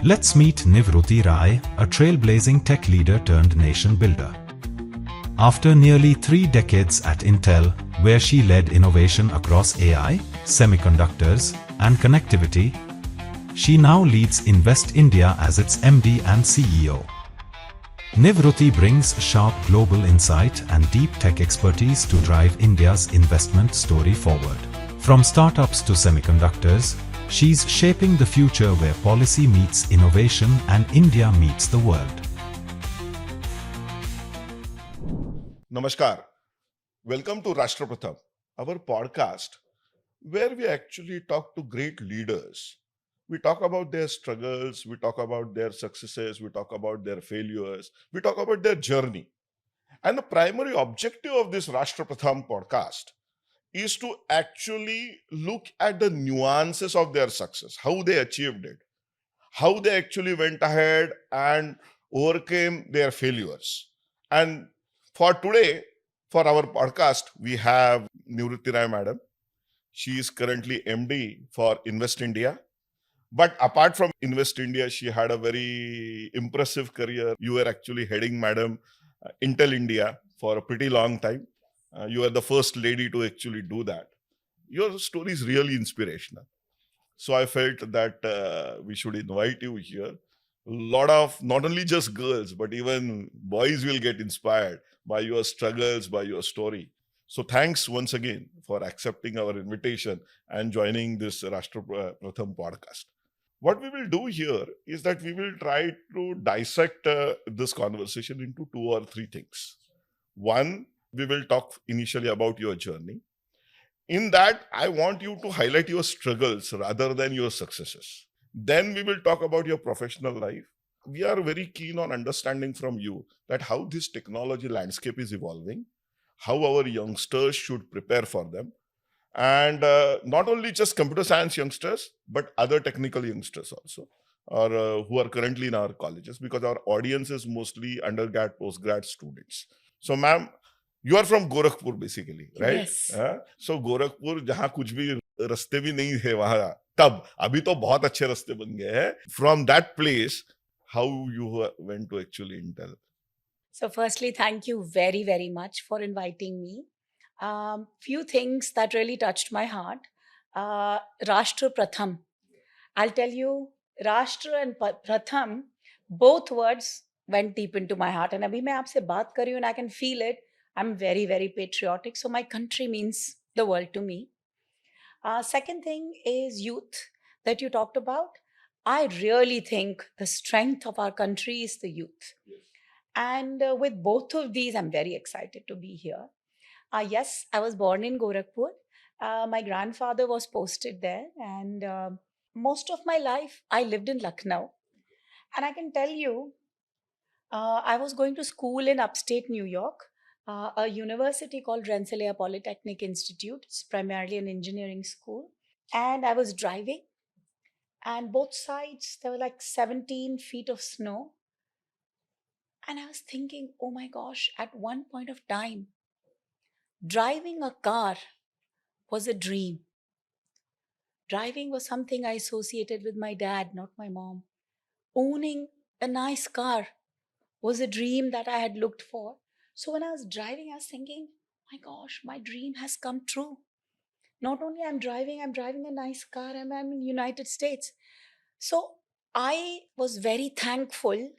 Let's meet Nivruti Rai, a trailblazing tech leader turned nation builder. After nearly 3 decades at Intel, where she led innovation across AI, semiconductors, and connectivity, she now leads Invest India as its MD and CEO. Nivruti brings sharp global insight and deep tech expertise to drive India's investment story forward. From startups to semiconductors, she's shaping the future where policy meets innovation and India meets the world. Namaskar. Welcome to Rashtrapratham, our podcast where we actually talk to great leaders. We talk about their struggles, we talk about their successes, we talk about their failures, we talk about their journey. And the primary objective of this Rashtrapratham podcast is to actually look at the nuances of their success, how they achieved it, how they actually went ahead and overcame their failures. And for today, for our podcast, we have Nivruti Rai madam. She is currently MD for Invest India. But apart from Invest India, she had a very impressive career. You were actually heading, madam, Intel India for a pretty long time. You are the first lady to actually do that. Your story is really inspirational. So I felt that we should invite you here. A lot of not only just girls, but even boys will get inspired by your struggles, by your story. So thanks once again for accepting our invitation and joining this Rashtrapratham podcast. What we will do here is that we will try to dissect this conversation into 2 or 3 things. One, we will talk initially about your journey. In that, I want you to highlight your struggles rather than your successes. Then we will talk about your professional life. We are very keen on understanding from you that how this technology landscape is evolving, how our youngsters should prepare for them, and not only just computer science youngsters, but other technical youngsters also, or who are currently in our colleges, because our audience is mostly undergrad, postgrad students. So, ma'am, you are from Gorakhpur basically, right? Yes. So Gorakhpur, जहाँ कुछ भी रास्ते भी नहीं है वहां, तब अभी तो बहुत अच्छे रास्ते बन गए हैं. From that place, how you went to actually Intel? So, firstly, thank you very, very much for inviting me. Few things that really touched my heart. Rashtra Pratham. I'll tell you, Rashtra and Pratham, both words went deep into my heart. And abhi main aapse baat kar rahi hu and I can feel it. I'm very, very patriotic. So, my country means the world to me. Second thing is youth that you talked about. I really think the strength of our country is the youth. And with both of these, I'm very excited to be here. Yes, I was born in Gorakhpur. My grandfather was posted there, and most of my life I lived in Lucknow. And I can tell you, I was going to school in upstate New York, a university called Rensselaer Polytechnic Institute. It's primarily an engineering school. And I was driving, and both sides there were like 17 feet of snow. And I was thinking, oh my gosh, at one point of time, driving a car was a dream. Driving was something I associated with my dad, not my mom. Owning a nice car was a dream that I had looked for. So when I was driving, I was thinking, my gosh, my dream has come true. Not only I'm driving a nice car, I'm in United States. So I was very thankful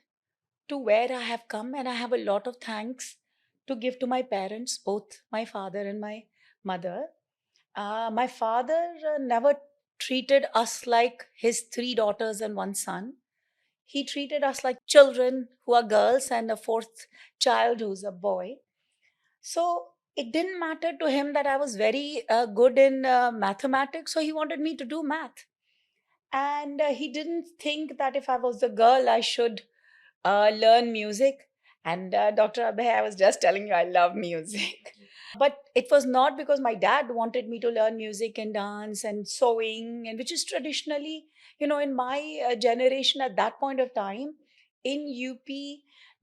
to where I have come, and I have a lot of thanks to give to my parents, both my father and my mother. My father never treated us like his 3 daughters and 1 son. He treated us like children who are girls and a fourth child who's a boy. So it didn't matter to him that I was very good in mathematics, so he wanted me to do math. And he didn't think that if I was a girl, I should learn music. And Dr. Abhay, I was just telling you, I love music. But it was not because my dad wanted me to learn music and dance and sewing, and which is traditionally, in my generation at that point of time in UP,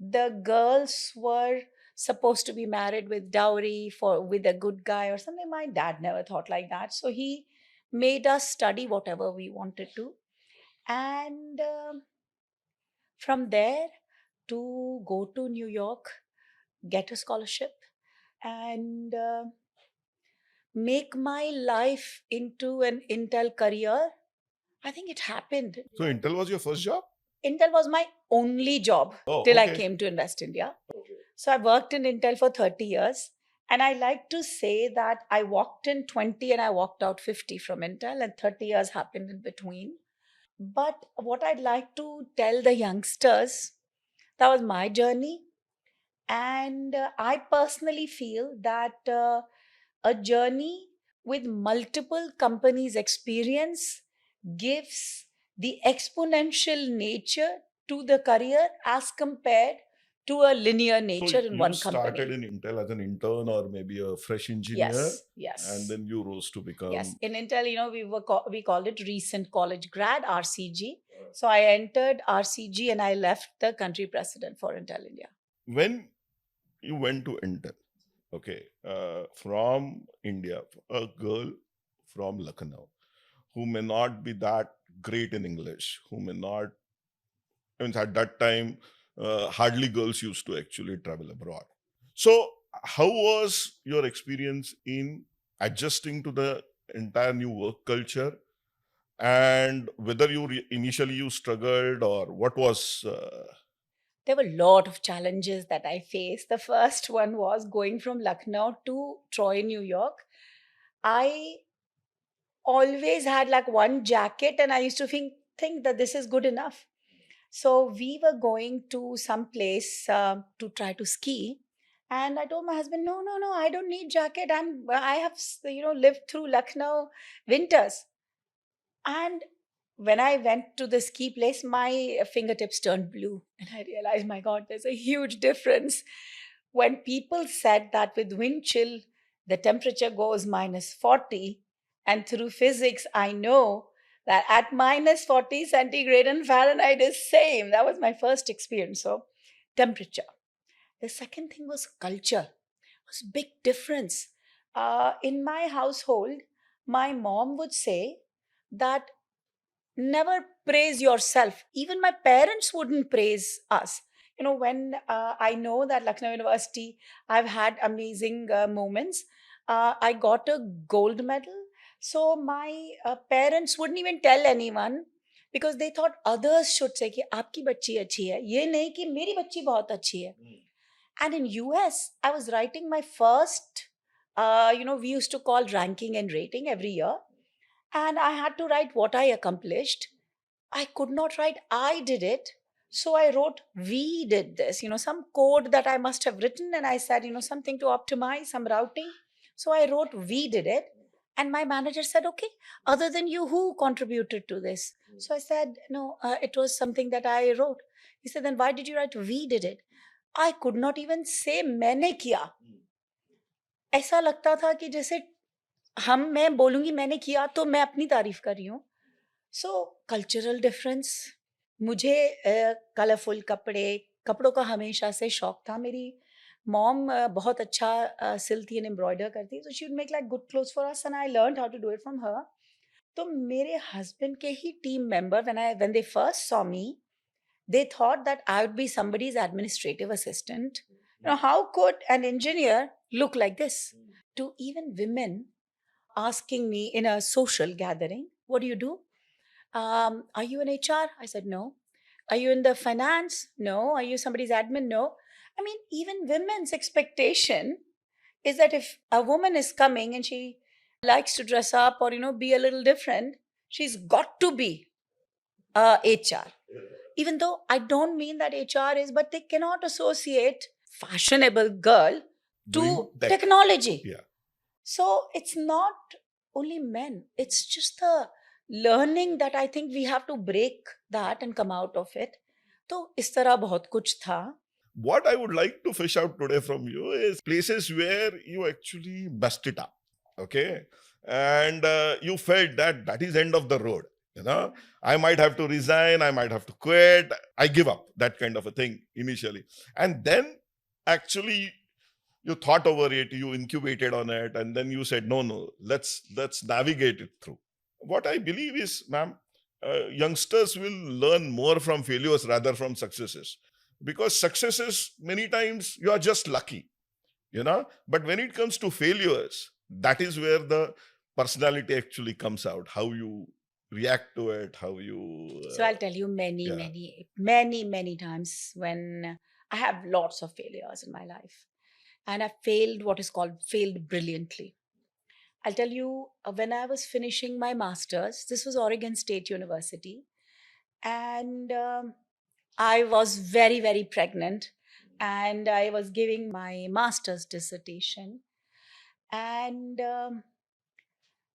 the girls were supposed to be married with dowry for with a good guy or something. My dad never thought like that, so he made us study whatever we wanted to. And From there, to go to New York, get a scholarship, and make my life into an Intel career. I think it happened. So Intel was your first job? Intel was my only job Oh, till I okay. came to Invest India. Okay. So I worked in Intel for 30 years. And I like to say that I walked in 20 and I walked out 50 from Intel, and 30 years happened in between. But what I'd like to tell the youngsters, that was my journey. And I personally feel that a journey with multiple companies' experience gives the exponential nature to the career as compared to a linear So nature in you one started company. in Intel as an intern or maybe a fresh engineer, Yes, and yes, then you rose to become. yes. In Intel, we called it recent college grad, RCG. So I entered RCG and I left the country president for Intel India. When you went to Intel, okay, from India, a girl from Lucknow who may not be that great in English, who may not, I mean, at that time, hardly girls used to actually travel abroad. So, how was your experience in adjusting to the entire new work culture, and whether initially you struggled, or what was? There were a lot of challenges that I faced. The first one was going from Lucknow to Troy, New York. I always had like one jacket, and I used to think that this is good enough. So we were going to some place to try to ski, and I told my husband, "No, no, no, I don't need jacket. I have lived through Lucknow winters." And when I went to the ski place, my fingertips turned blue, and I realized, my God, there's a huge difference. When people said that with wind chill, the temperature goes minus 40, and through physics, I know that at minus 40 centigrade and Fahrenheit is same. That was my first experience. So, temperature. The second thing was culture. It was big difference. In my household, my mom would say that never praise yourself. Even my parents wouldn't praise us. When I know that Lucknow University, I've had amazing moments. I got a gold medal. So my parents wouldn't even tell anyone because they thought others should say कि आपकी बच्ची अच्छी है, ये नहीं कि मेरी बच्ची बहुत अच्छी है. And in US, I was writing my first, we used to call ranking and rating every year. And I had to write what I accomplished. I could not write I did it. So I wrote we did this, some code that I must have written. And I said, something to optimize, some routing. So I wrote we did it. And my manager said, okay, other than you, who contributed to this? So I said, no, it was something that I wrote. He said, then why did you write we did it? I could not even say मैंने किया. ऐसा लगता था कि जैसे मैं बोलूंगी मैंने किया तो मैं अपनी तारीफ कर रही हूँ. सो कल्चरल डिफरेंस. मुझे कलरफुल कपड़ों का हमेशा से शौक था. मेरी मॉम बहुत अच्छा सिलती एंड एम्ब्रॉयडर करती, so she would make like good clothes for us and I learn how to do it from her. तो मेरे हस्बैंड के ही team member when they first saw me, they thought that I would be somebody's administrative assistant. How could an engineer look like this? To even women asking me in a social gathering, what do you do? Are you in HR? I said, no. Are you in the finance? No. Are you somebody's admin? No. I mean, even women's expectation is that if a woman is coming and she likes to dress up or, be a little different, she's got to be HR. Even though I don't mean that HR is, but they cannot associate fashionable girl to Doing tech. technology. Yeah. So it's not only men, it's just the learning that I think we have to break that and come out of it. तो इस तरह बहुत कुछ था. What I would like to fish out today from you is places where you actually messed it up, okay? And you felt that is end of the road. I might have to resign, I might have to quit, I give up, that kind of a thing initially. And then actually you thought over it, you incubated on it, and then you said, no, let's navigate it through. What I believe is, ma'am, youngsters will learn more from failures rather from successes, because successes many times you are just lucky, but when it comes to failures, that is where the personality actually comes out, how you react to it, how you So I'll tell you yeah. many times when I have lots of failures in my life. And I failed what is called failed brilliantly. I'll tell you, when I was finishing my master's, this was Oregon State University, and I was very pregnant, and I was giving my master's dissertation, and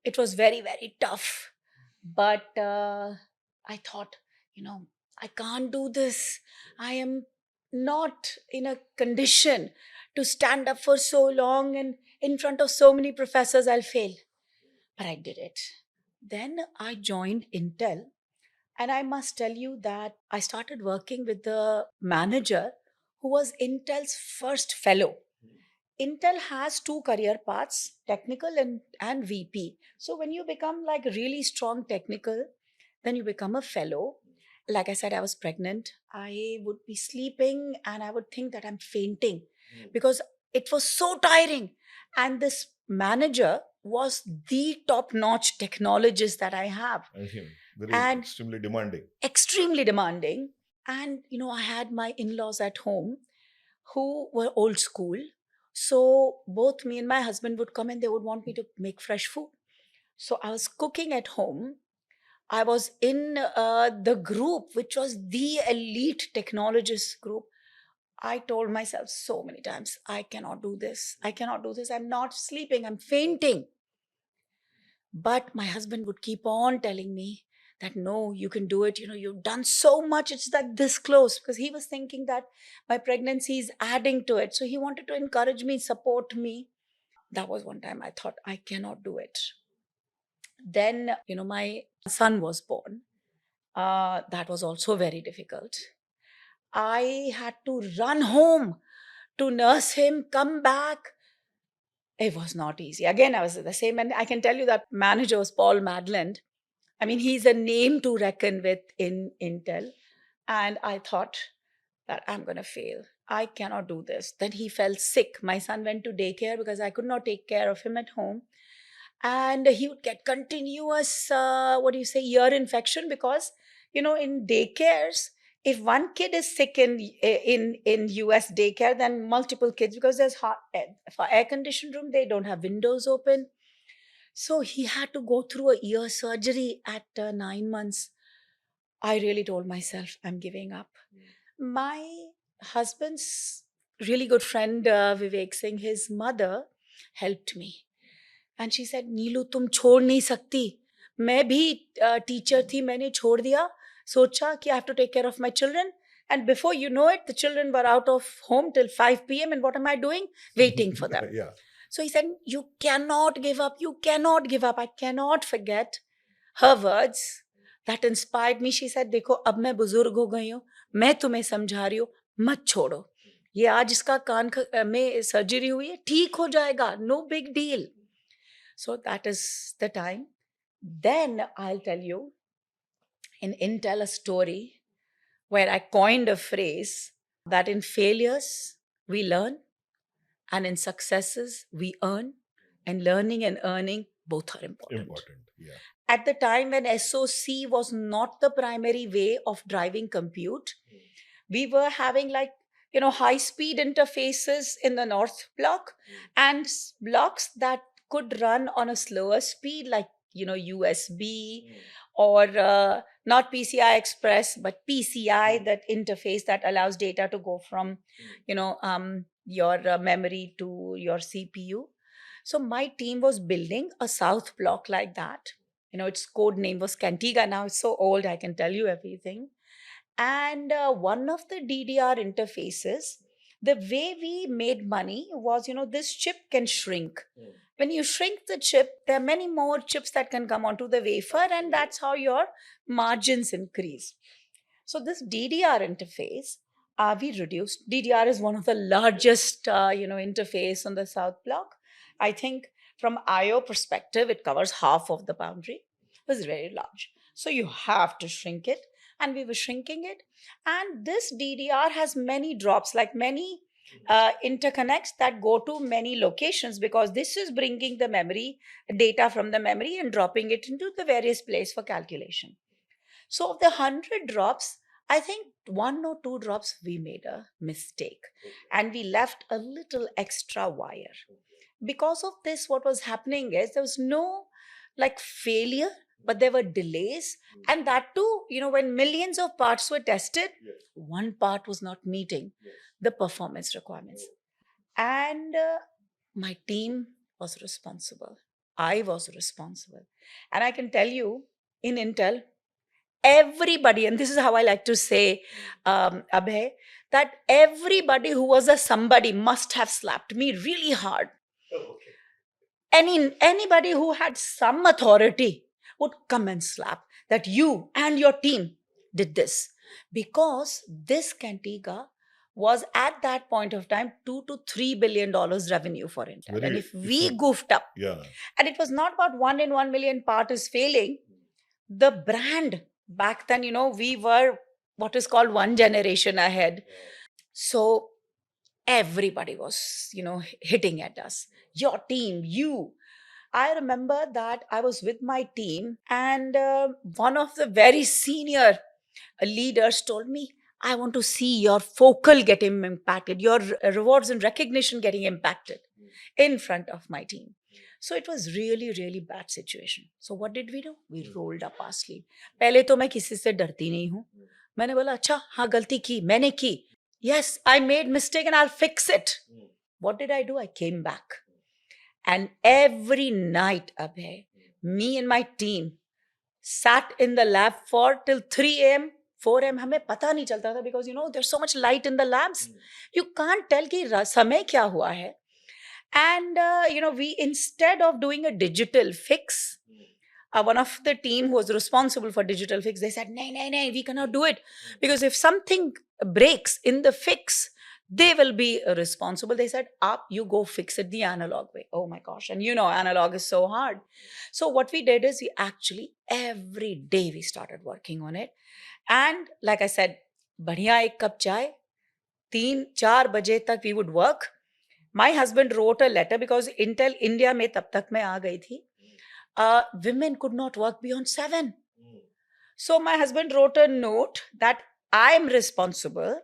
it was very tough. But I thought, you know, I can't do this. I am not in a condition to stand up for so long and in front of so many professors, I'll fail. But I did it. Then I joined Intel. And I must tell you that I started working with the manager who was Intel's first fellow. Intel has two career paths, technical and VP. So when you become like really strong technical, then you become a fellow. Like I said, I was pregnant. I would be sleeping and I would think that I'm fainting because it was so tiring. And this manager was the top notch technologist that I have, And him very and extremely demanding. extremely demanding. And, I had my in laws at home who were old school. So both me and my husband would come and they would want me to make fresh food. So I was cooking at home. I was in the group, which was the elite technologist group. I told myself so many times, I cannot do this. I cannot do this. I'm not sleeping. I'm fainting. But my husband would keep on telling me that no, you can do it. You've done so much. It's like this close, because he was thinking that my pregnancy is adding to it. So he wanted to encourage me, support me. That was one time I thought, I cannot do it. Then, my son was born. That was also very difficult. I had to run home to nurse him, come back. It was not easy. Again, I was the same. And I can tell you that manager was Paul Madland. I mean, he's a name to reckon with in Intel. And I thought that I'm going to fail. I cannot do this. Then he fell sick. My son went to daycare because I could not take care of him at home. And he would get continuous, ear infection, because, in daycares, if one kid is sick in US daycare, then multiple kids, because there's for air conditioned room, they don't have windows open. So he had to go through a ear surgery at 9 months. I really told myself, I'm giving up. My husband's really good friend, Vivek Singh, his mother helped me. And she said, नीलू तुम छोड़ नहीं सकती. मैं भी teacher थी, मैंने छोड़ दिया. सोचा कि I have to take care of my children. And before you know it, the children were out of home till 5 p.m. And what am I doing? Waiting for them. Yeah. So he said, you cannot give up. You cannot give up. I cannot forget her words that inspired me. She said, देखो अब मैं बुजुर्ग हो गई हूँ, मैं तुम्हें समझा रही हूँ, मत छोड़ो. ये आज इसका कान में सर्जरी हुई है, ठीक हो जाएगा. No big deal. So that is the time. Then I'll tell you in Intel a story where I coined a phrase that in failures we learn, and in successes we earn, and learning and earning both are important. Yeah. At the time when SOC was not the primary way of driving compute, we were having high speed interfaces in the North Block and blocks that could run on a slower speed, like USB or not PCI Express, but PCI, that interface that allows data to go from your memory to your CPU. So my team was building a South Block like that. Its code name was Cantiga. Now it's so old, I can tell you everything. And one of the DDR interfaces, the way we made money was, this chip can shrink. When you shrink the chip, there are many more chips that can come onto the wafer, and that's how your margins increase. So this DDR interface, we reduced. DDR is one of the largest, interface on the South Block. I think from IO perspective, it covers half of the boundary. was very large. So you have to shrink it. And we were shrinking it. And this DDR has many drops, like many interconnects that go to many locations, because this is bringing the memory data from the memory and dropping it into the various places for calculation. So of the 100 drops, I think 1 or 2 drops we made a mistake, and we left a little extra wire. Because of this, what was happening is there was no like failure, but there were delays. And that too, when millions of parts were tested, one part was not meeting the performance requirements. And my team was responsible. I was responsible. And I can tell you, in Intel, everybody, and this is how I like to say, Abhay, that everybody who was a somebody must have slapped me really hard. Anybody who had some authority would come and slap that you and your team did this, because this Cantiga was at that point of time $2 to $3 billion revenue for Intel. And if we goofed up, and it was not about 1 in 1 million part is failing, the brand back then, we were what is called one generation ahead. So everybody was, hitting at us. Your team, you. I remember that I was with my team, and one of the very senior leaders told me, I want to see your focal getting impacted, your rewards and recognition getting impacted in front of my team. So it was really, really bad situation. So what did we do? We rolled up our sleeve. पहले तो मैं किसी से डरती नहीं हूँ. मैंने बोला, अच्छा, हाँ, गलती की, मैंने की. Yes, I made mistake and I'll fix it. What did I do? I came back. And every night, Abhay, me and my team sat in the lab for till 3 a.m., 4 a.m. हमें पता नहीं चलता था, because there's so much light in the labs. You can't tell कि समय क्या हुआ है. And we, instead of doing a digital fix, one of the team who was responsible for digital fix, they said, no, we cannot do it, because if something breaks in the fix, they will be responsible. They said, you go fix it the analog way. Oh my gosh. And analog is so hard. So what we did is we actually, every day we started working on it. And like I said, बढ़िया एक cup चाय, 3-4 बजे तक we would work. My husband wrote a letter, because Intel India में तब तक मैं आ गई थी. Women could not work beyond 7. So my husband wrote a note that I am responsible,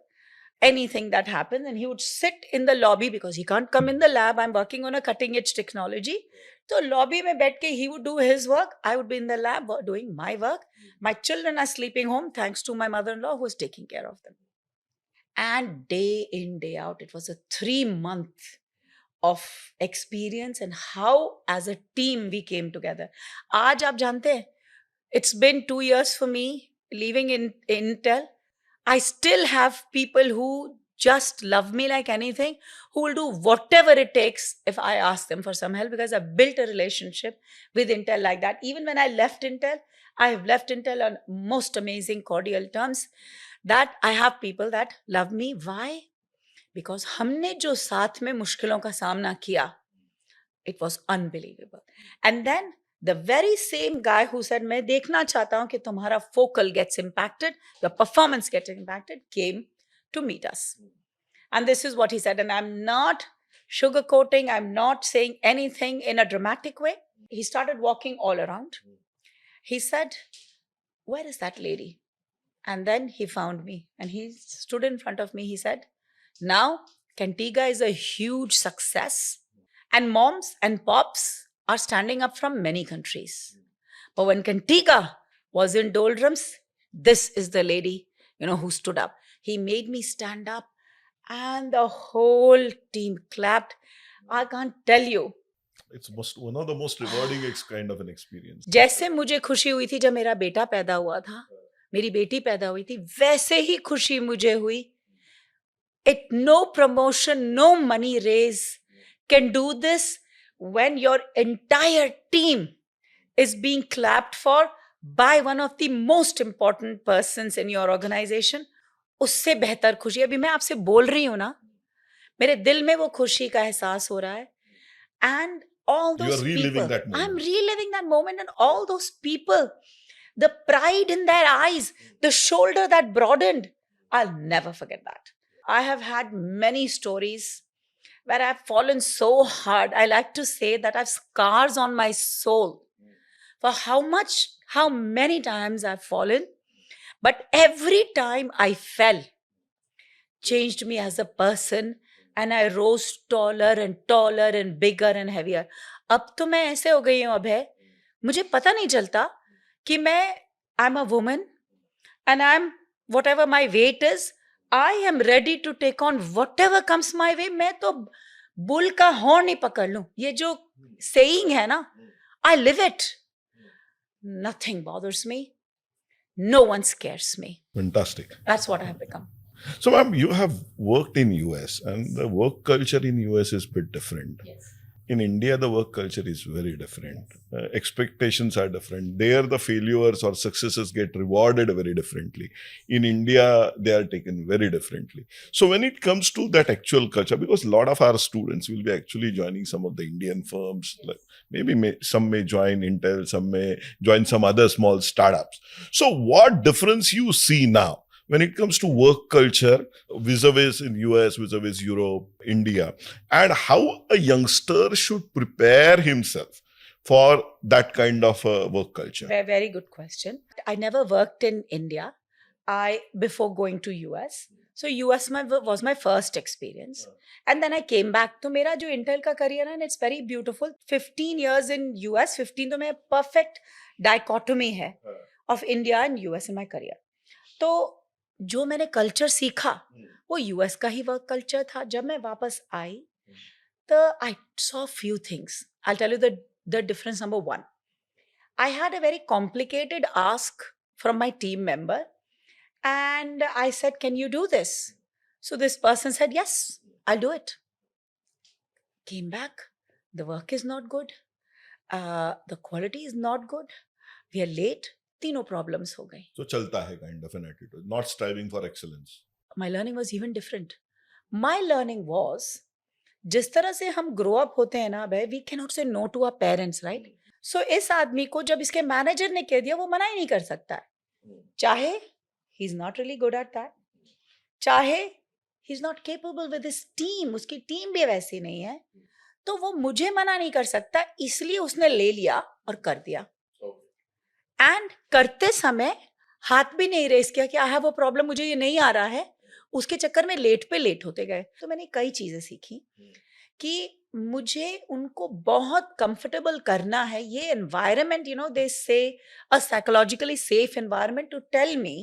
anything that happens, and he would sit in the lobby, because he can't come in the lab. I'm working on a cutting edge technology. So lobby mein baith ke he would do his work. I would be in the lab doing my work. My children are sleeping home, thanks to my mother-in-law who was taking care of them. And day in, day out, it was a 3-month of experience, and how as a team we came together. Aaj aap jante hain, it's been 2 years for me leaving in Intel. I still have people who just love me like anything, who will do whatever it takes if I ask them for some help, because I've built a relationship with Intel like that. Even when I left Intel, I have left Intel on most amazing cordial terms, that I have people that love me. Why? Because हमने जो साथ में मुश्किलों का सामना किया, it was unbelievable. And then the very same guy who said, मैं देखना चाहता हूँ कि तुम्हारा focal gets impacted, your performance gets impacted, came to meet us. And this is what he said. And I'm not sugarcoating, I'm not saying anything in a dramatic way. He started walking all around. He said, where is that lady? And then he found me and he stood in front of me. He said, now Cantiga is a huge success, and moms and pops are standing up from many countries. But when Cantiga was in doldrums, this is the lady, who stood up. He made me stand up, and the whole team clapped. I can't tell you. It's one of the most rewarding kind of an experience. जैसे मुझे खुशी हुई थी जब मेरा बेटा पैदा हुआ था, मेरी बेटी पैदा हुई थी, वैसे ही खुशी मुझे हुई. No promotion, no money raise can do this when your entire team is being clapped for by one of the most important persons in your organization. उससे बेहतर खुशी अभी मैं आपसे बोल रही हूँ ना, मेरे दिल में वो खुशी का एहसास हो रहा है. And all You are those reliving people. that moment. I'm reliving that moment, and all those people, the pride in their eyes, the shoulder that broadened. I'll never forget that. I have had many stories where I've fallen so hard. I like to say that I have scars on my soul for how many times I've fallen. But every time I fell, changed me as a person, and I rose taller and bigger and heavier. अब तो मैं ऐसे हो गई हूँ अभय, मुझे पता नहीं चलता कि मैं I'm a woman and I'm whatever my weight is, I am ready to take on whatever comes my way. मैं तो बुल का हॉर्न ही पकड़ लूं. ये जो saying है ना, I live it. Nothing bothers me. No one scares me. Fantastic. That's what I have become. So, ma'am, you have worked in US, and the work culture in US is a bit different. Yes. In India, the work culture is very different. Expectations are different. There, the failures or successes get rewarded very differently. In India, they are taken very differently. So when it comes to that actual culture, because a lot of our students will be actually joining some of the Indian firms, like maybe some may join Intel, some may join some other small startups. So what difference you see now when it comes to work culture vis-a-vis in US, vis-a-vis Europe, India, and how a youngster should prepare himself for that kind of work culture? Very good question. I never worked in India before going to US. So US was my first experience. And then I came back. तो मेरा जो Intel का career है, and it's very beautiful. 15 years in US, 15 तो मैं perfect dichotomy है of India and US in my career. तो जो मैंने कल्चर सीखा वो यूएस का ही वर्क कल्चर था. जब मैं वापस आई तो I saw few things. I tell you the difference. Number one, I had a very complicated ask from my team member and I said, can you do this? So this person said, yes, I do it. Came back, the work is not good, the quality is not good, we are late. तीनों problems हो गई. So चलता है kind of an attitude, not striving for excellence. My learning was even different. My learning was, जिस तरह से हम grow up होते हैं ना भाई, we cannot say no to our parents, right? So इस आदमी को जब इसके मैनेजर ने कह दिया, वो मना ही नहीं कर सकता है. चाहे he is not really good at that, चाहे he is not capable with his team, उसकी टीम भी वैसी नहीं है, तो वो मुझे मना नहीं कर सकता, इसलिए उसने ले लिया और कर दिया. एंड करते समय हाथ भी नहीं रेस किया कि आई हैव अ प्रॉब्लम, मुझे ये नहीं आ रहा है. उसके चक्कर में लेट पे लेट होते गए. तो मैंने कई चीजें सीखी कि मुझे उनको बहुत कंफर्टेबल करना है. ये environment, you know, they say a psychologically safe environment to tell me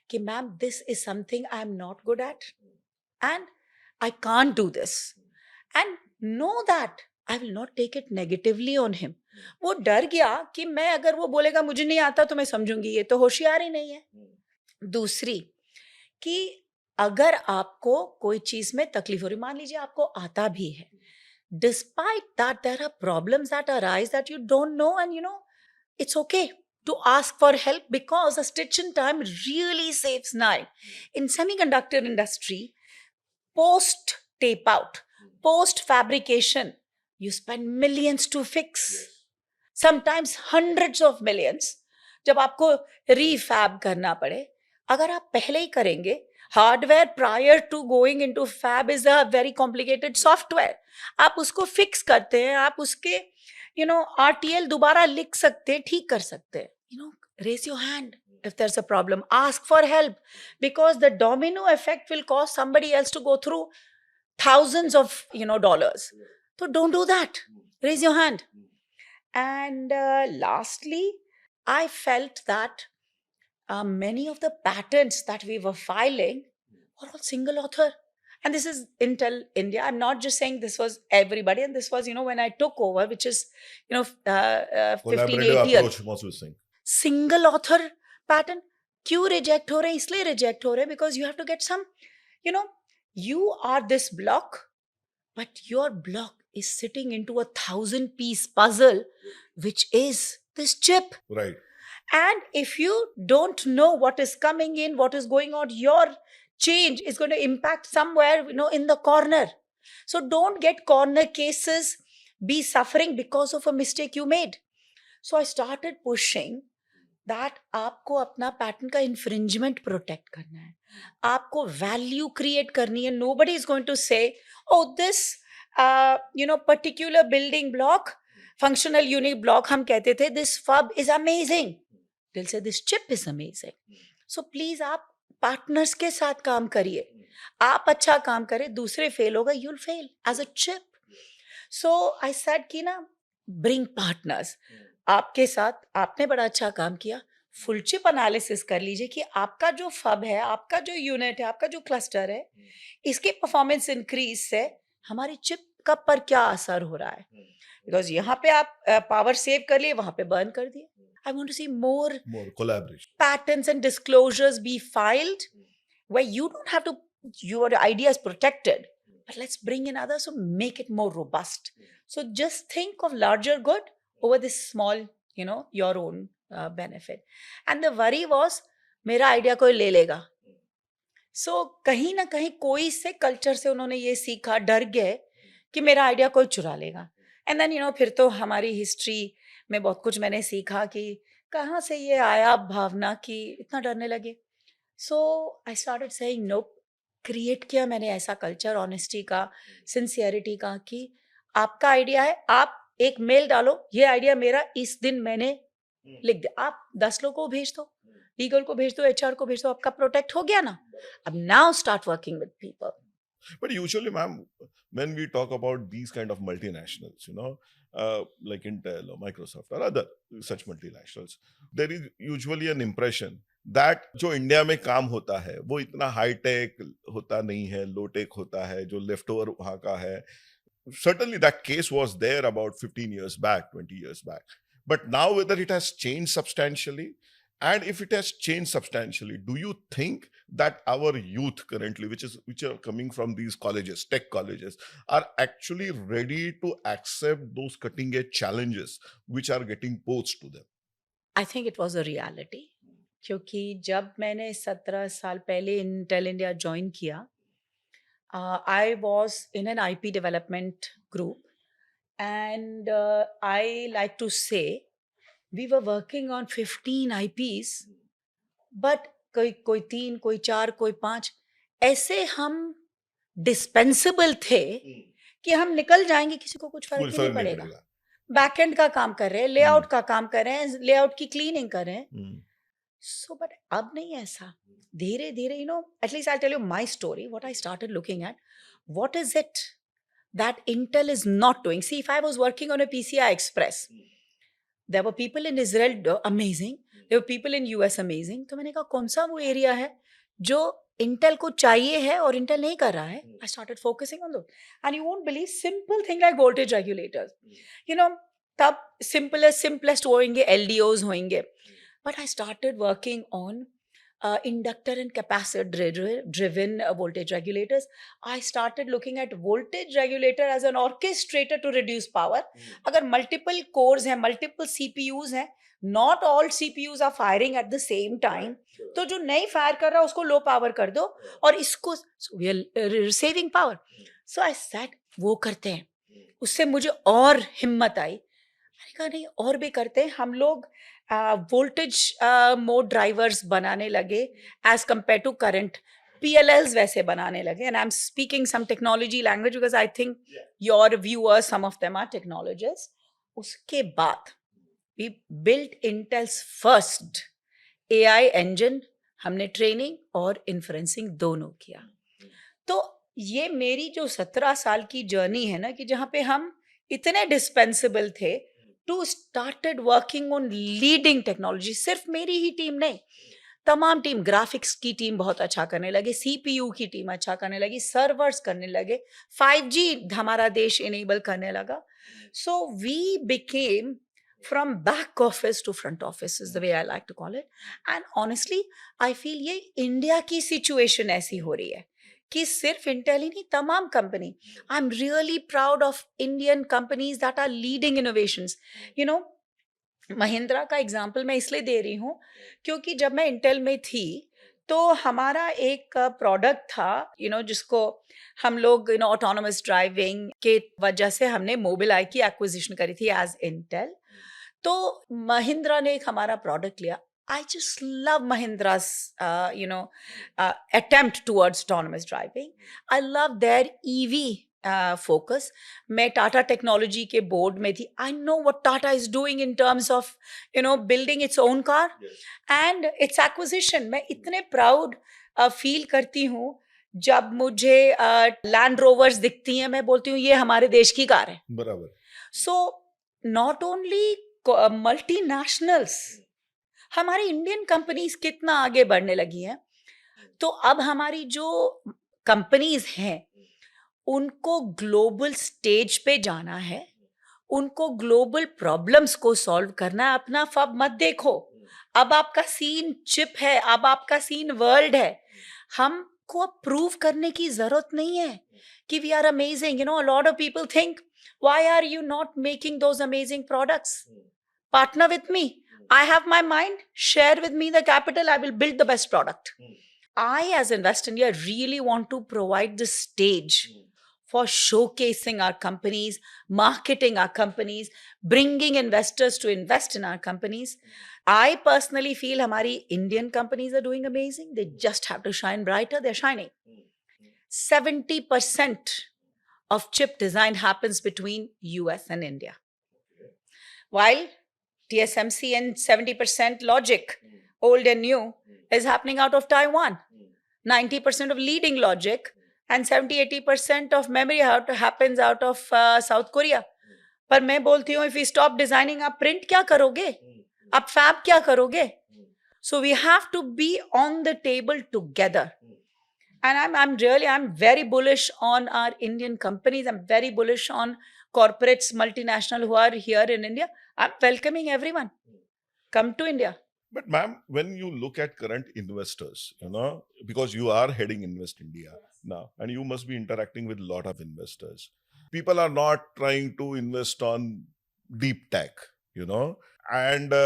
कि ma'am, this is something I am not good at and I can't do this, and know that I will not take it negatively on him. वो डर गया कि मैं अगर वो बोलेगा मुझे नहीं आता तो मैं समझूंगी ये तो होशियार ही नहीं है. दूसरी कि अगर आपको कोई चीज में तकलीफ हो रही, मान लीजिए आपको आता भी है, despite that there are problems that arise that you don't know, and you know it's okay to ask for help, because a stitch in time really saves time. In semiconductor industry, post tape out, post fabrication, you spend millions to fix. Sometimes hundreds of millions. जब आपको refab करना पड़े, अगर आप पहले ही करेंगे, hardware prior to going into fab is a very complicated software. आप उसको fix करते हैं, आप उसके you know RTL दोबारा लिख सकते हैं, ठीक कर सकते हैं. You know, raise your hand if there's a problem. Ask for help, because the domino effect will cause somebody else to go through thousands of dollars. So don't do that. Raise your hand. And lastly, I felt that many of the patents that we were filing were all single author. And this is Intel India. I'm not just saying this was everybody. And this was, when I took over, which is, 15, 8 years. Approach, what you saying. Single author patent. क्यों reject हो रहे हैं? इसलिए reject हो रहे हैं because you have to get some, you are this block, but your block is sitting into a 1,000-piece puzzle, which is this chip. Right. And if you don't know what is coming in, what is going on, your change is going to impact somewhere, in the corner. So don't get corner cases. be suffering because of a mistake you made. So I started pushing that आपको अपना patent का infringement protect करना है, आपको value create करनी है. Nobody is going to say, oh, this particular building block, functional unit block, हम कहते थे, this fub is amazing. They'll say this chip is amazing. So please आप partners के साथ काम करिए. आप अच्छा काम करें, दूसरे fail होगा, you'll fail as a chip. So I said कि ना, bring partners. आपके साथ आपने बड़ा अच्छा काम किया, फुल चिप एनालिसिस कर लीजिए कि आपका जो फब है, आपका जो यूनिट है, आपका जो क्लस्टर है, इसके परफॉर्मेंस इंक्रीज से हमारी चिप का पर क्या असर हो रहा है. बिकॉज यहाँ पे आप पावर सेव कर लिए, वहां पे बर्न कर दिए. I want to see more collaboration. patents and disclosures be filed where you don't have to, your idea is protected, but let's bring in others to make it more robust. So just think of larger good over this small, your own benefit. And the worry was, मेरा idea कोई ले लेगा. So कहीं ना कहीं कोई से culture से उन्होंने ये सीखा, डर गए कि मेरा आइडिया कोई चुरा लेगा. एंड देन फिर तो हमारी हिस्ट्री में बहुत कुछ मैंने सीखा कि कहाँ से ये आया भावना कि इतना डरने लगे. So I started saying no. Create किया मैंने ऐसा कल्चर, ऑनेस्टी का, सिंसियरिटी का, कि आपका आइडिया है, आप एक मेल डालो, ये आइडिया मेरा, इस दिन मैंने लिख दिया. आप 10 लोगों को भेज दो, लीगल को भेज दो, HR को भेज दो, आपका प्रोटेक्ट हो गया ना. अब now start working with people. But usually, ma'am, when we talk about these kind of multinationals, like Intel or Microsoft or other such multinationals, there is usually an impression that जो India में काम होता है वो इतना high tech होता नहीं है, लो टेक होता है, जो लेफ्ट ओवर वहाँ का है. Certainly that case was there about 15 years back, 20 years back. But now whether it has changed substantially, and if it has changed substantially, do you think that our youth currently, which are coming from these colleges, tech colleges, are actually ready to accept those cutting edge challenges which are getting posed to them? I think it was a reality. क्योंकि जब मैंने 17 साल पहले Intel India join किया, I was in an IP development group, and I like to say we were working on 15 IPs, but कोई 3, कोई 4, कोई 5, ऐसे हम डिस्पेंसिबल थे कि हम निकल जाएंगे, किसी को कुछ फर्क ही नहीं पड़ेगा. बैकएंड का काम कर रहे हैं, लेआउट का काम कर रहे हैं, लेआउट की क्लीनिंग कर रहे हैं. So, but अब नहीं ऐसा. धीरे धीरे, at least I'll tell you my story, what I started looking at. What is it that Intel is not doing? See, if I was working on a PCI Express, there were people in Israel amazing, there were people in US amazing. तो मैंने कहा कौन सा वो area है जो Intel को चाहिए है और Intel नहीं कर रहा है. I started focusing on those. And you won't believe, simple thing like voltage regulators. तब simplest होंगे, LDOs होंगे. But I started working on inductor and capacitor driven voltage regulators. I started looking at voltage regulator as an orchestrator to reduce power. अगर multiple cores हैं, multiple CPUs हैं, not all CPUs are firing at the same time. तो जो नहीं fire कर रहा उसको low power कर दो और इसको, so we are saving power. So I said वो करते हैं. उससे मुझे और हिम्मत आई. मैंने कहा नहीं, और भी करते हैं. हम लोग वोल्टेज मोड ड्राइवर्स बनाने लगे as compare to current. PLLs वैसे बनाने लगे. And I am speaking some technology language because I think your viewers, some of them are technologist. उसके बाद we built Intel's first AI engine. हमने training और inferencing दोनों किया. तो ये मेरी जो 17 साल की जर्नी है ना, कि जहाँ पे हम इतने डिस्पेंसिबल थे, to started working on leading technology. सिर्फ मेरी ही टीम नहीं, तमाम टीम, ग्राफिक्स की टीम बहुत अच्छा करने लगे, CPU की टीम अच्छा करने लगी, सर्वर्स करने लगे, 5G हमारा देश इनेबल करने लगा. So we became from back office to front office is the way I like to call it. And honestly, I feel ये इंडिया की सिचुएशन ऐसी हो रही है कि सिर्फ इंटेल ही नहीं, तमाम company. I am really proud of Indian companies that are leading innovations. Mahindra का एग्जाम्पल मैं इसलिए दे रही हूँ क्योंकि जब मैं इंटेल में थी तो हमारा एक प्रोडक्ट था जिसको हम लोग ऑटोनोमस ड्राइविंग के वजह से हमने मोबिलाई की एक्विजिशन करी थी एज इंटेल. तो महिंद्रा ने एक हमारा प्रोडक्ट लिया. I just love Mahindra's, attempt towards autonomous driving. I love their EV focus. मैं टाटा टेक्नोलॉजी के बोर्ड में थी. I know what Tata is doing in terms of, building its own car and its acquisition. मैं इतने proud feel करती हूँ जब मुझे लैंड रोवर्स दिखती हैं. मैं बोलती हूँ ये हमारे देश की कार है. बराबर. So not only multinationals, हमारी इंडियन कंपनीज कितना आगे बढ़ने लगी हैं. तो अब हमारी जो कंपनीज हैं उनको ग्लोबल स्टेज पे जाना है, उनको ग्लोबल प्रॉब्लम्स को सॉल्व करना है. अपना फब मत देखो. अब आपका सीन चिप है, अब आपका सीन वर्ल्ड है. हमको अब प्रूव करने की जरूरत नहीं है कि we are amazing. A lot of people think why are you not making those amazing products. Partner with me. I have my mind. Share with me the capital. I will build the best product. I, as Invest India, really want to provide the stage for showcasing our companies, marketing our companies, bringing investors to invest in our companies. I personally feel hamari Indian companies are doing amazing. They just have to shine brighter. They're shining. 70% of chip design happens between US and India. While TSMC and 70% logic, old and new, is happening out of Taiwan. 90% of leading logic and 70-80% of memory happens out of South Korea. पर मैं बोलती हूँ if we stop designing, आप print क्या करोगे? आप fab क्या करोगे? So we have to be on the table together. And I'm very bullish on our Indian companies. I'm very bullish on corporates, multinational who are here in India. I'm welcoming everyone. Come to India. But ma'am, when you look at current investors, because you are heading Invest India now, and you must be interacting with a lot of investors. People are not trying to invest on deep tech, and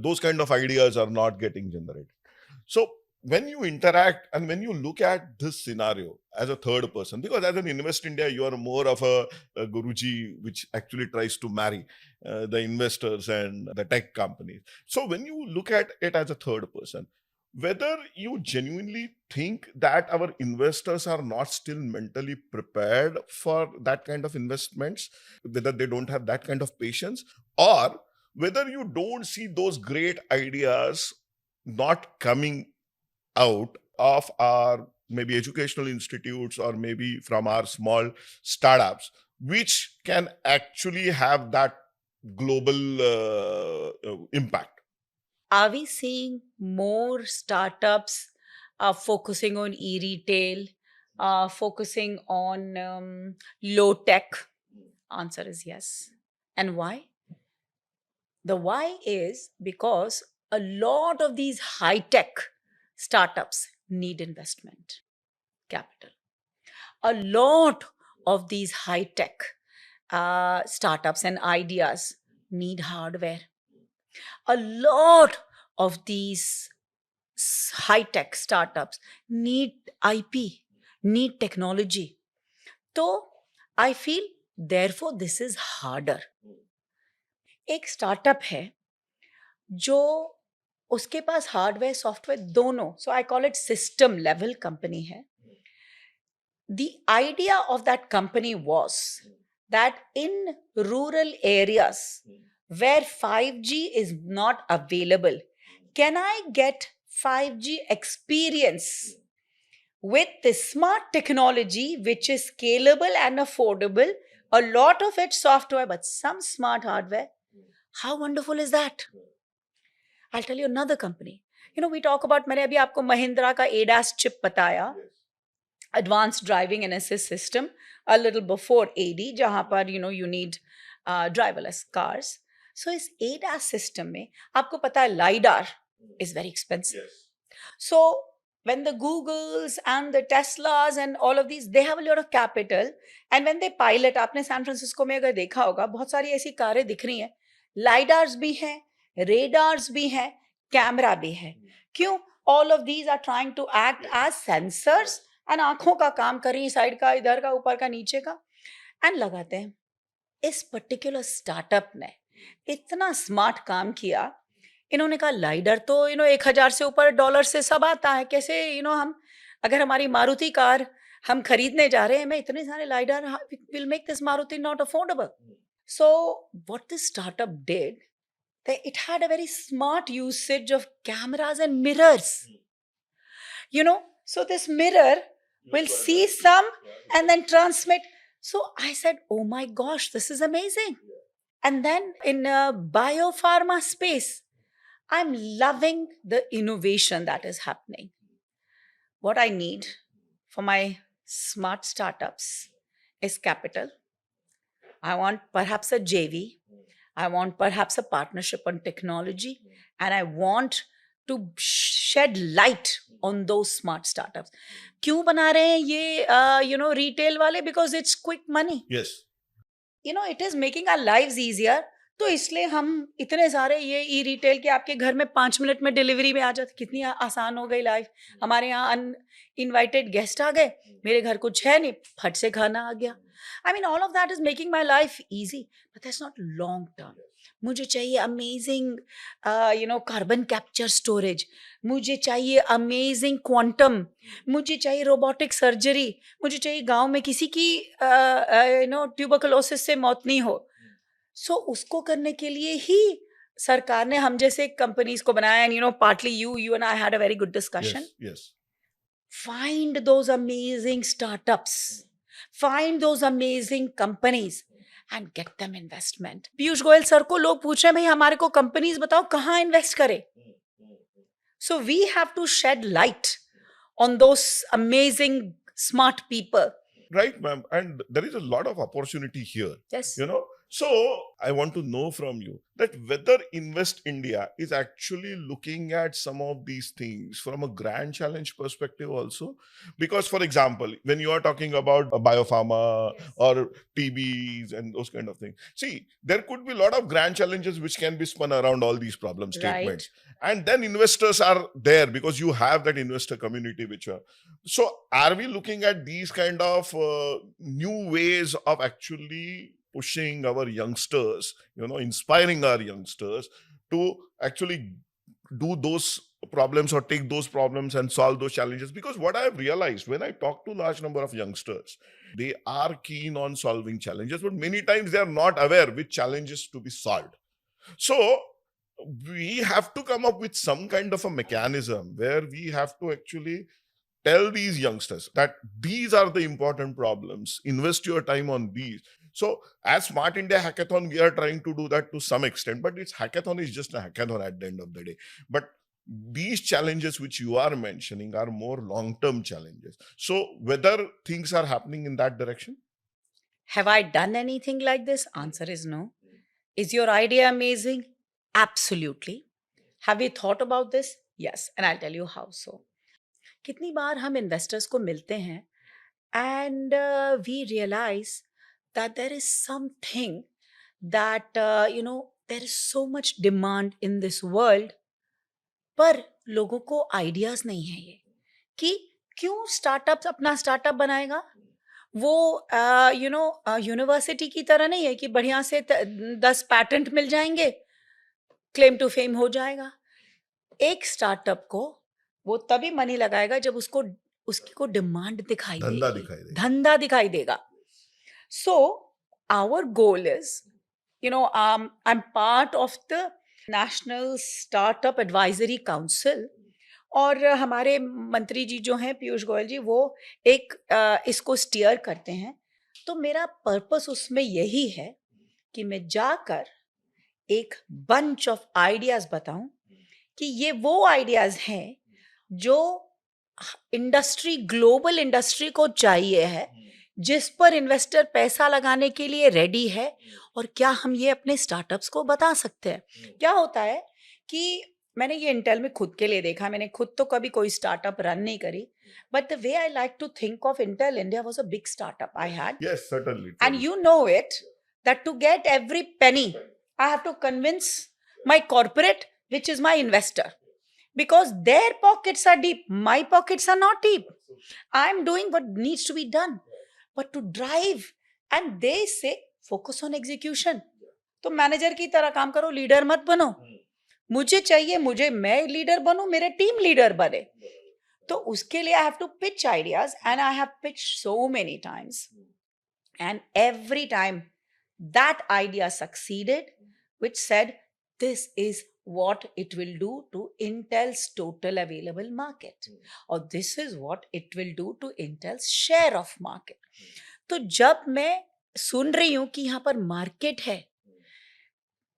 those kind of ideas are not getting generated. So when you interact and when you look at this scenario as a third person, because as an Invest India, you are more of a Guruji, which actually tries to marry the investors and the tech companies. So when you look at it as a third person, whether you genuinely think that our investors are not still mentally prepared for that kind of investments, whether they don't have that kind of patience, or whether you don't see those great ideas not coming out of our maybe educational institutes or maybe from our small startups, which can actually have that global impact. Are we seeing more startups focusing on e-retail, focusing on low tech? Answer is yes. And why? The why is because a lot of these high tech startups need investment capital. A lot of these high tech startups and ideas need hardware. A lot of these high tech startups need IP, need technology. So I feel therefore this is harder. एक startup है जो उसके पास hardware software दोनों, so I call it system level company है. The idea of that company was that in rural areas where 5G is not available, can I get 5G experience with the smart technology which is scalable and affordable, a lot of it software but some smart hardware? How wonderful is that? I'll tell you another company. We talk about, मैंने अभी आपको महिंद्रा का ADAS chip बताया, Advanced Driving and Assist System, a little before AD, जहाँ पर you need driverless cars. So इस ADAS system में आपको पता है LiDAR is very expensive. So when the Googles and the Teslas and all of these, they have a lot of capital, and when they pilot, आपने San Francisco में अगर देखा होगा बहुत सारी ऐसी कारें दिख रही हैं, LiDARs भी हैं, रेडार्स भी हैं, कैमरा भी है. क्यों? all of these are trying to act as sensors and आंखों का काम कर रही है, साइड का, इधर का, ऊपर का, नीचे का, एंड लगाते हैं. इस पर्टिकुलर स्टार्टअप ने इतना स्मार्ट काम किया. इन्होंने कहा लाइडर तो 1,000 से ऊपर डॉलर से सब आता है, कैसे हम अगर हमारी मारुति कार हम खरीदने जा रहे हैं, मैं इतने सारे lidar will make this Maruti not affordable. So what this startup did, it had a very smart usage of cameras and mirrors. So this mirror will see some and then transmit. So I said, oh my gosh, this is amazing. And then in biopharma space, I'm loving the innovation that is happening. What I need for my smart startups is capital. I want perhaps a JV. I want perhaps a partnership on technology, and I want to shed light on those smart startups. क्यों बना रहे हैं ये retail वाले? Because it's quick money. Yes. It is making our lives easier. तो इसलिए हम इतने सारे ये ई रिटेल के आपके घर में 5 मिनट में डिलीवरी में आ जाते. कितनी आसान हो गई लाइफ. हमारे यहाँ अनइनवाइटेड गेस्ट आ गए, मेरे घर कुछ है नहीं, फट से खाना आ गया. I mean, all of that is making my life easy, but that's not long term. मुझे चाहिए amazing, carbon capture storage. मुझे चाहिए amazing quantum. मुझे चाहिए robotic surgery. मुझे चाहिए गांव में किसी की, tuberculosis से मौत नहीं हो. So उसको करने के लिए ही सरकार ने हम जैसे कंपनीज को बनाया. And partly you and I had a very good discussion. Yes. Find those amazing startups. Find those amazing companies and get them investment. Piyush Goyal sir को लोग पूछ रहे हैं, भाई हमारे को कंपनीज बताओ कहाँ इन्वेस्ट करें. So we have to shed light on those amazing smart people. Right, ma'am. And there is a lot of opportunity here. Yes. So I want to know from you that whether Invest India is actually looking at some of these things from a grand challenge perspective also. Because, for example, when you are talking about biopharma or TBs and those kind of things, see, there could be a lot of grand challenges which can be spun around all these problem statements. Right. And then investors are there because you have that investor community which are. So are we looking at these kind of new ways of actually pushing our youngsters, inspiring our youngsters to actually do those problems or take those problems and solve those challenges? Because what I have realized when I talk to large number of youngsters, they are keen on solving challenges, but many times they are not aware which challenges to be solved. So we have to come up with some kind of a mechanism where we have to actually tell these youngsters that these are the important problems, invest your time on these. So as Smart India Hackathon, we are trying to do that to some extent, but its hackathon is just a hackathon at the end of the day. But these challenges which you are mentioning are more long-term challenges. So whether things are happening in that direction? Have I done anything like this? Answer is no. Is your idea amazing? Absolutely. Have you thought about this? Yes. And I'll tell you how so. कितनी बार हम investors को मिलते हैं and we realize that there is something that, there is so much demand in this world, पर लोगों को ideas नहीं है ये कि क्यों स्टार्टअप अपना स्टार्टअप बनाएगा. वो यूनिवर्सिटी की तरह नहीं है कि बढ़िया से 10 पैटेंट मिल जाएंगे, क्लेम टू फेम हो जाएगा. एक स्टार्टअप को वो तभी मनी लगाएगा जब उसकी को डिमांड दिखाई देगी, धंधा दिखाई देगा. So our goal is, I'm part of the National Startup Advisory Council, और हमारे मंत्री जी जो हैं पीयूष गोयल जी, वो एक इसको स्टीयर करते हैं. तो मेरा पर्पस उसमें यही है कि मैं जाकर एक बंच ऑफ आइडियाज बताऊं कि ये वो आइडियाज हैं जो इंडस्ट्री, ग्लोबल इंडस्ट्री को चाहिए है, जिस पर इन्वेस्टर पैसा लगाने के लिए रेडी है, और क्या हम ये अपने स्टार्टअप्स को बता सकते हैं. क्या होता है कि मैंने ये इंटेल में खुद के लिए देखा, मैंने खुद तो कभी कोई स्टार्टअप रन नहीं करी, but the way I like to think of Intel India was a big startup I had. Yes, certainly. And you know it, that to get every penny, I have to convince my corporate, which is my investor. because their pockets are deep. My pockets are not deep. I'm doing what needs to be done. But to drive, and they say, focus on execution. तो manager की तरह काम करो, leader मत बनो. मुझे चाहिए, मैं लीडर बनूं, मेरे टीम लीडर बने. तो उसके लिए I have to pitch ideas, and I have pitched so many times. And every time that idea succeeded, which said, this is what it will do to Intel's total available market, or this is what it will do to Intel's share of market. तो जब मैं सुन रही हूं कि यहाँ पर market है,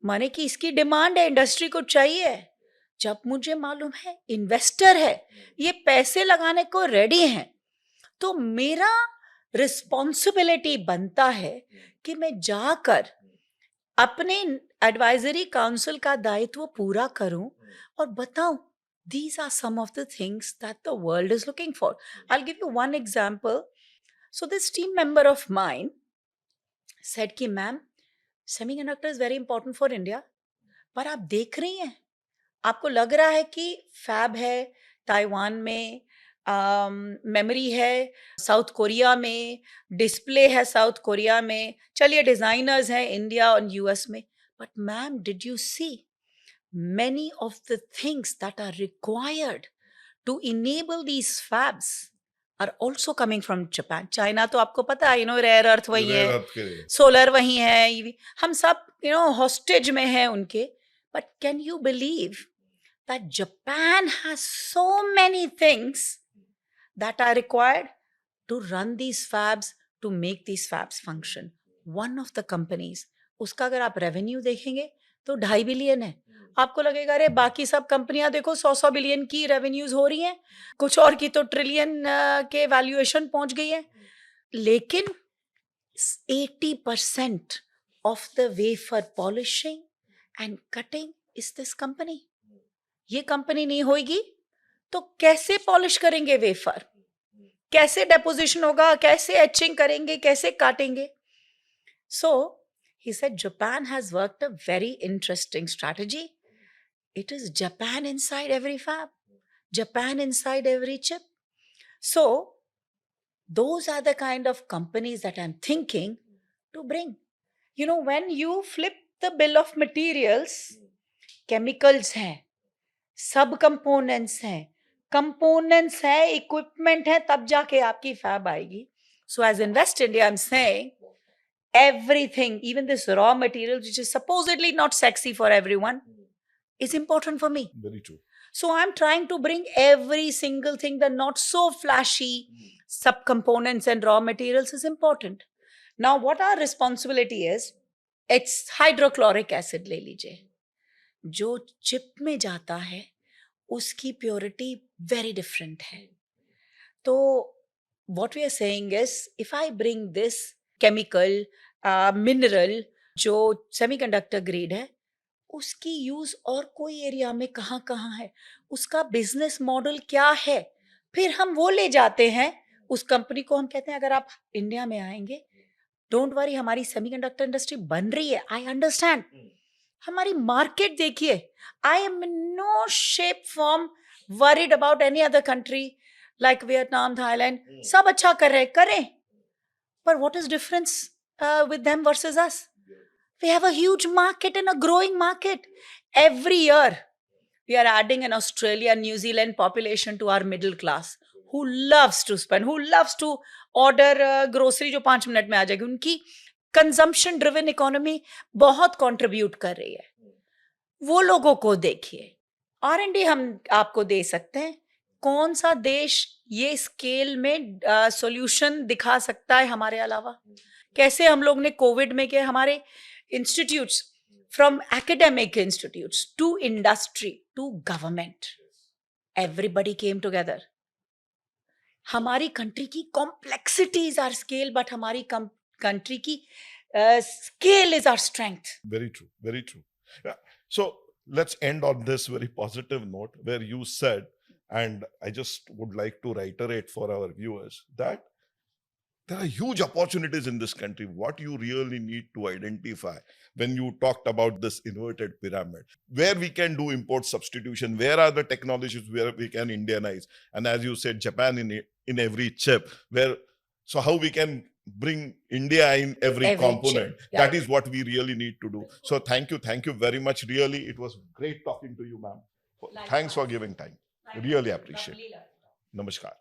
माने कि इसकी डिमांड है, इंडस्ट्री को चाहिए, जब मुझे मालूम है इन्वेस्टर है, ये पैसे लगाने को रेडी हैं, तो मेरा रिस्पॉन्सिबिलिटी बनता है कि मैं जाकर अपने एडवाइजरी काउंसिल का दायित्व पूरा करूं और बताऊं, these are some of the things that the world is looking for. I'll give you one example. So this team member of mine said कि ma'am, semiconductor is very important for India, पर आप देख रही हैं, आपको लग रहा है कि फैब है ताइवान में, मेमोरी है साउथ कोरिया में, डिस्प्ले है साउथ कोरिया में, चलिए डिजाइनर्स हैं इंडिया और यूएस में. But ma'am, did you see many of the things that are required to enable these fabs are also coming from Japan. China तो आपको पता है, रेयर अर्थ वही है, सोलर वही है, हम सब हॉस्टेज में हैं उनके. But can you believe that Japan has so many things that are required to run these fabs, to make these fabs function? One of the companies, उसका अगर आप रेवेन्यू देखेंगे तो 2.5 बिलियन है. आपको लगेगा अरे बाकी सब कंपनियां देखो 100 बिलियन की रेवेन्यूज हो रही हैं, कुछ और की तो ट्रिलियन के वैल्यूएशन पहुंच गई है. लेकिन 80% of the wafer polishing and cutting is this company. ये कंपनी नहीं होगी तो कैसे पॉलिश करेंगे वेफर, कैसे डेपोजिशन होगा, कैसे एचिंग करेंगे, कैसे काटेंगे. सो he said Japan has worked a very interesting strategy. It is Japan inside every fab, Japan inside every chip. So those are the kind of companies that I'm thinking to bring. When you flip the bill of materials, chemicals हैं, सब components हैं, components है, equipment है, तब जाके आपकी fab आएगी. So as Invest India, I'm saying everything, even this raw material, which is supposedly not sexy for everyone, is important for me. Very true. So I'm trying to bring every single thing, the not so flashy subcomponents and raw materials is important. Now, what our responsibility is, it's hydrochloric acid ले लीजिए, जो chip में जाता है उसकी purity very different है. तो what we are saying is, if I bring this chemical, mineral जो सेमीकंडक्टर ग्रेड है, उसकी यूज और कोई एरिया में कहाँ है, उसका बिजनेस मॉडल क्या है, फिर हम वो ले जाते हैं उस कंपनी को. हम कहते हैं अगर आप इंडिया में आएंगे, डोंट वरी, हमारी सेमीकंडक्टर इंडस्ट्री बन रही है, आई अंडरस्टैंड, हमारी मार्केट देखिए. I am in no shape form worried about any other country like Vietnam, Thailand, सब अच्छा कर रहे, करें. But what is difference with them versus us? We have a huge market and a growing market. Every year, we are adding an Australia, New Zealand population to our middle class who loves to spend, who loves to order grocery जो 5 minute में आ जाएगी. उनकी consumption driven economy बहुत contribute कर रही है. वो लोगों को देखिए. R&D हम आपको दे सकते हैं. कौन सा देश ये स्केल में सॉल्यूशन दिखा सकता है हमारे अलावा? कैसे हम लोग ने कोविड में किया, हमारे institutes, from academic institutes to industry to government, everybody came together. हमारी कंट्री की कॉम्प्लेक्सिटीज आर स्केल, बट हमारी कंट्री की scale is our strength. Very true, very true. Yeah. So let's end on this very positive note where you said, and I just would like to reiterate for our viewers, that There are huge opportunities in this country. What you really need to identify when you talked about this inverted pyramid, where we can do import substitution, where are the technologies where we can Indianize, and as you said, Japan in every chip. So how we can bring India in every Every chip, component? yeah. That is what we really need to do. So thank you very much. Really, it was great talking to you, ma'am. Thanks for giving time. Really appreciate it. Namaskar.